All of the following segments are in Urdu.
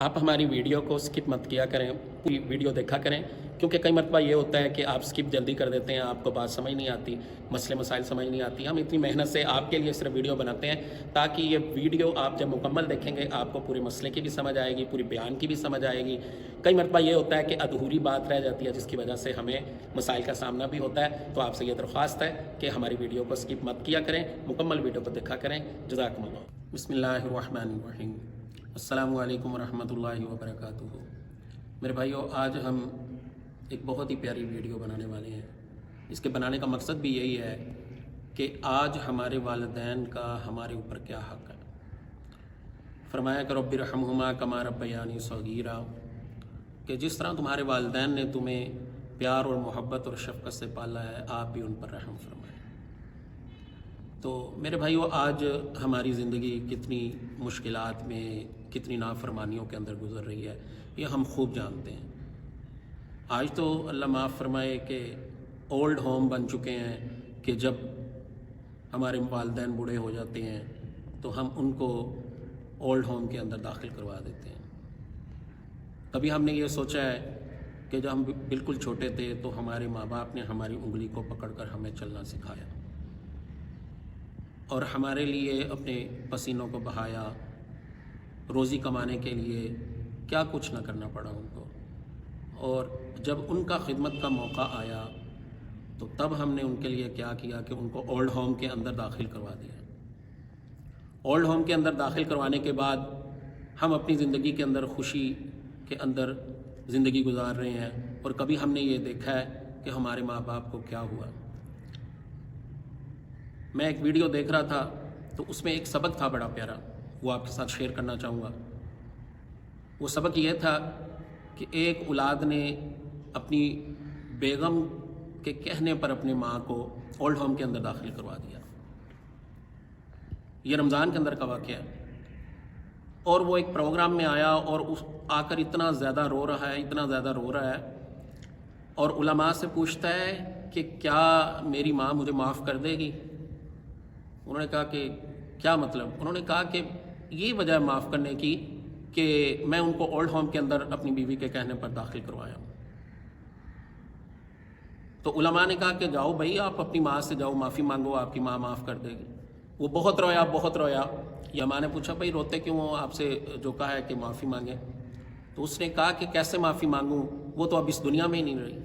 آپ ہماری ویڈیو کو سکپ مت کیا کریں، پوری ویڈیو دیکھا کریں، کیونکہ کئی مرتبہ یہ ہوتا ہے کہ آپ سکپ جلدی کر دیتے ہیں، آپ کو بات سمجھ نہیں آتی، مسئلے مسائل سمجھ نہیں آتی۔ ہم اتنی محنت سے آپ کے لیے صرف ویڈیو بناتے ہیں تاکہ یہ ویڈیو آپ جب مکمل دیکھیں گے آپ کو پورے مسئلے کی بھی سمجھ آئے گی، پوری بیان کی بھی سمجھ آئے گی۔ کئی مرتبہ یہ ہوتا ہے کہ ادھوری بات رہ جاتی ہے جس کی وجہ سے ہمیں مسائل کا سامنا بھی ہوتا ہے، تو آپ سے یہ درخواست ہے کہ ہماری ویڈیو کو سکپ مت کیا کریں، مکمل ویڈیو کو دیکھا کریں۔ جزاکم اللہ۔ بسم اللہ الرحمن الرحیم۔ السلام علیکم ورحمۃ اللہ وبرکاتہ۔ میرے بھائیو، آج ہم ایک بہت ہی پیاری ویڈیو بنانے والے ہیں۔ اس کے بنانے کا مقصد بھی یہی ہے کہ آج ہمارے والدین کا ہمارے اوپر کیا حق ہے۔ فرمایا کہ رب ارحمہما کما ربیانی صغیرا، کہ جس طرح تمہارے والدین نے تمہیں پیار اور محبت اور شفقت سے پالا ہے، آپ بھی ان پر رحم فرمائیں۔ تو میرے بھائیو، آج ہماری زندگی کتنی مشکلات میں، کتنی نافرمانیوں کے اندر گزر رہی ہے، یہ ہم خوب جانتے ہیں۔ آج تو اللہ معاف فرمائے کہ اولڈ ہوم بن چکے ہیں کہ جب ہمارے والدین بوڑھے ہو جاتے ہیں تو ہم ان کو اولڈ ہوم کے اندر داخل کروا دیتے ہیں۔ کبھی ہم نے یہ سوچا ہے کہ جب ہم بالکل چھوٹے تھے تو ہمارے ماں باپ نے ہماری انگلی کو پکڑ کر ہمیں چلنا سکھایا اور ہمارے لیے اپنے پسینوں کو بہایا، روزی کمانے کے لیے کیا کچھ نہ کرنا پڑا ان کو، اور جب ان کا خدمت کا موقع آیا تو تب ہم نے ان کے لیے کیا کیا کہ ان کو اولڈ ہوم کے اندر داخل کروا دیا۔ اولڈ ہوم کے اندر داخل کروانے کے بعد ہم اپنی زندگی کے اندر خوشی کے اندر زندگی گزار رہے ہیں، اور کبھی ہم نے یہ دیکھا ہے کہ ہمارے ماں باپ کو کیا ہوا۔ میں ایک ویڈیو دیکھ رہا تھا تو اس میں ایک سبق تھا بڑا پیارا، وہ آپ کے ساتھ شیئر کرنا چاہوں گا۔ وہ سبق یہ تھا کہ ایک اولاد نے اپنی بیگم کے کہنے پر اپنے ماں کو اولڈ ہوم کے اندر داخل کروا دیا۔ یہ رمضان کے اندر کا واقعہ ہے، اور وہ ایک پروگرام میں آیا اور آ کر اتنا زیادہ رو رہا ہے اور علماء سے پوچھتا ہے کہ کیا میری ماں مجھے معاف کر دے گی؟ انہوں نے کہا کہ کیا مطلب؟ انہوں نے کہا کہ یہ وجہ ہے معاف کرنے کی کہ میں ان کو اولڈ ہوم کے اندر اپنی بیوی کے کہنے پر داخل کروایا ہوں۔ تو علماء نے کہا کہ جاؤ بھائی، آپ اپنی ماں سے جاؤ، معافی مانگو، آپ کی ماں معاف کر دے گی۔ وہ بہت رویا۔ یہ ماں نے پوچھا بھائی روتے کیوں ہو؟ آپ سے جو کہا ہے کہ معافی مانگیں۔ تو اس نے کہا کہ کیسے معافی مانگوں، وہ تو اب اس دنیا میں ہی نہیں رہی۔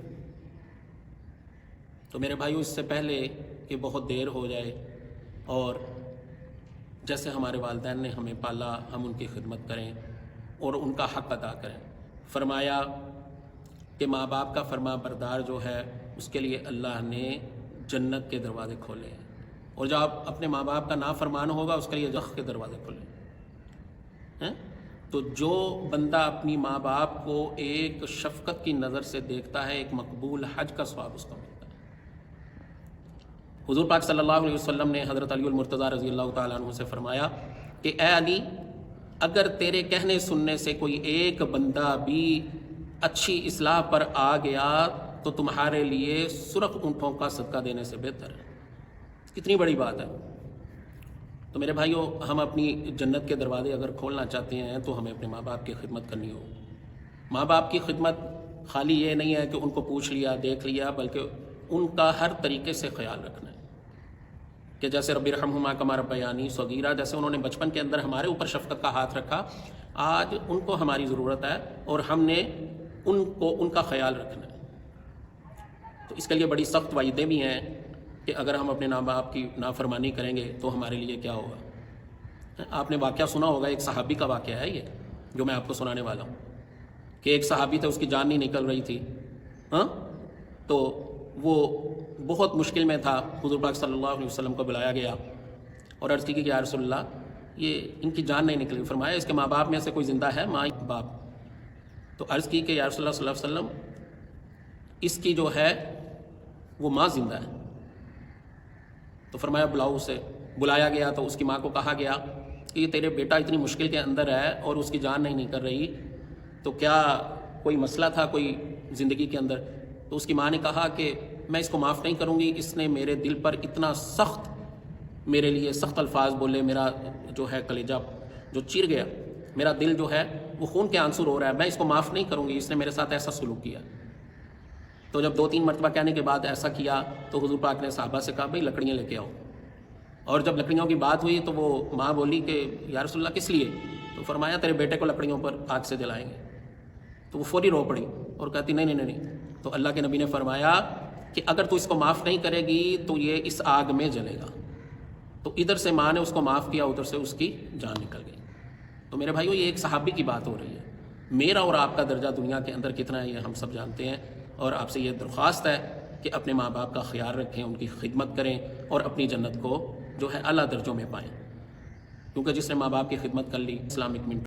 تو میرے بھائیو، اس سے پہلے کہ بہت دیر ہو جائے اور جیسے ہمارے والدین نے ہمیں پالا ہم ان کی خدمت کریں اور ان کا حق ادا کریں۔ فرمایا کہ ماں باپ کا فرما بردار جو ہے اس کے لیے اللہ نے جنت کے دروازے کھولے ہیں، اور جب آپ اپنے ماں باپ کا نافرمان ہوگا اس کے لیے جنت کے دروازے کھولے ہیں۔ تو جو بندہ اپنی ماں باپ کو ایک شفقت کی نظر سے دیکھتا ہے، ایک مقبول حج کا ثواب اس کو ملتا ہے۔ حضور پاک صلی اللہ علیہ وسلم نے حضرت علی المرتضیٰ رضی اللہ تعالیٰ عنہ سے فرمایا کہ اے علی، اگر تیرے کہنے سننے سے کوئی ایک بندہ بھی اچھی اصلاح پر آ گیا تو تمہارے لیے سرخ اونٹوں کا صدقہ دینے سے بہتر ہے۔ کتنی بڑی بات ہے۔ تو میرے بھائیو، ہم اپنی جنت کے دروازے اگر کھولنا چاہتے ہیں تو ہمیں اپنے ماں باپ کی خدمت کرنی ہو۔ ماں باپ کی خدمت خالی یہ نہیں ہے کہ ان کو پوچھ لیا، دیکھ لیا، بلکہ ان کا ہر طریقے سے خیال رکھنا ہے کہ جیسے رب ارحمہما کما ربیانی صغیرا، جیسے انہوں نے بچپن کے اندر ہمارے اوپر شفقت کا ہاتھ رکھا، آج ان کو ہماری ضرورت ہے اور ہم نے ان کا خیال رکھنا ہے۔ تو اس کے لیے بڑی سخت وعیدیں بھی ہیں کہ اگر ہم اپنے ماں باپ کی نافرمانی کریں گے تو ہمارے لیے کیا ہوگا۔ آپ نے واقعہ سنا ہوگا، ایک صحابی کا واقعہ ہے یہ جو میں آپ کو سنانے والا ہوں، کہ ایک صحابی تھے، اس کی جان نہیں نکل رہی تھی، تو وہ بہت مشکل میں تھا۔ حضور پاک صلی اللہ علیہ وسلم کو بلایا گیا اور عرض کی کہ یا رسول اللہ، یہ ان کی جان نہیں نکلی۔ فرمایا اس کے ماں باپ میں سے کوئی زندہ ہے؟ ماں باپ؟ تو عرض کی کہ یا رسول اللہ صلی اللہ علیہ وسلم، اس کی جو ہے وہ ماں زندہ ہے۔ تو فرمایا بلاؤ اسے۔ بلایا گیا تو اس کی ماں کو کہا گیا کہ یہ تیرے بیٹا اتنی مشکل کے اندر ہے اور اس کی جان نہیں نکل رہی، تو کیا کوئی مسئلہ تھا کوئی زندگی کے اندر؟ تو اس کی ماں نے کہا کہ میں اس کو معاف نہیں کروں گی، اس نے میرے دل پر اتنا سخت، میرے لیے سخت الفاظ بولے، میرا جو ہے کلیجہ جو چیر گیا، میرا دل جو ہے وہ خون کے آنسو رو رہا ہے، میں اس کو معاف نہیں کروں گی، اس نے میرے ساتھ ایسا سلوک کیا۔ تو جب 2-3 مرتبہ کہنے کے بعد ایسا کیا تو حضور پاک نے صحابہ سے کہا بھائی لکڑیاں لے کے آؤ، اور جب لکڑیوں کی بات ہوئی تو وہ ماں بولی کہ یا رسول اللہ کس لیے؟ تو فرمایا تیرے بیٹے کو لکڑیوں پر آگ سے جلائیں گے۔ تو وہ فوری رو پڑی اور کہتی نہیں نہیں نہیں، تو اللہ کے نبی نے فرمایا کہ اگر تو اس کو معاف نہیں کرے گی تو یہ اس آگ میں جلے گا۔ تو ادھر سے ماں نے اس کو معاف کیا، ادھر سے اس کی جان نکل گئی۔ تو میرے بھائیو یہ ایک صحابی کی بات ہو رہی ہے، میرا اور آپ کا درجہ دنیا کے اندر کتنا ہے یہ ہم سب جانتے ہیں، اور آپ سے یہ درخواست ہے کہ اپنے ماں باپ کا خیال رکھیں، ان کی خدمت کریں اور اپنی جنت کو جو ہے اعلیٰ درجوں میں پائیں، کیونکہ جس نے ماں باپ کی خدمت کر لی اسلامک منٹ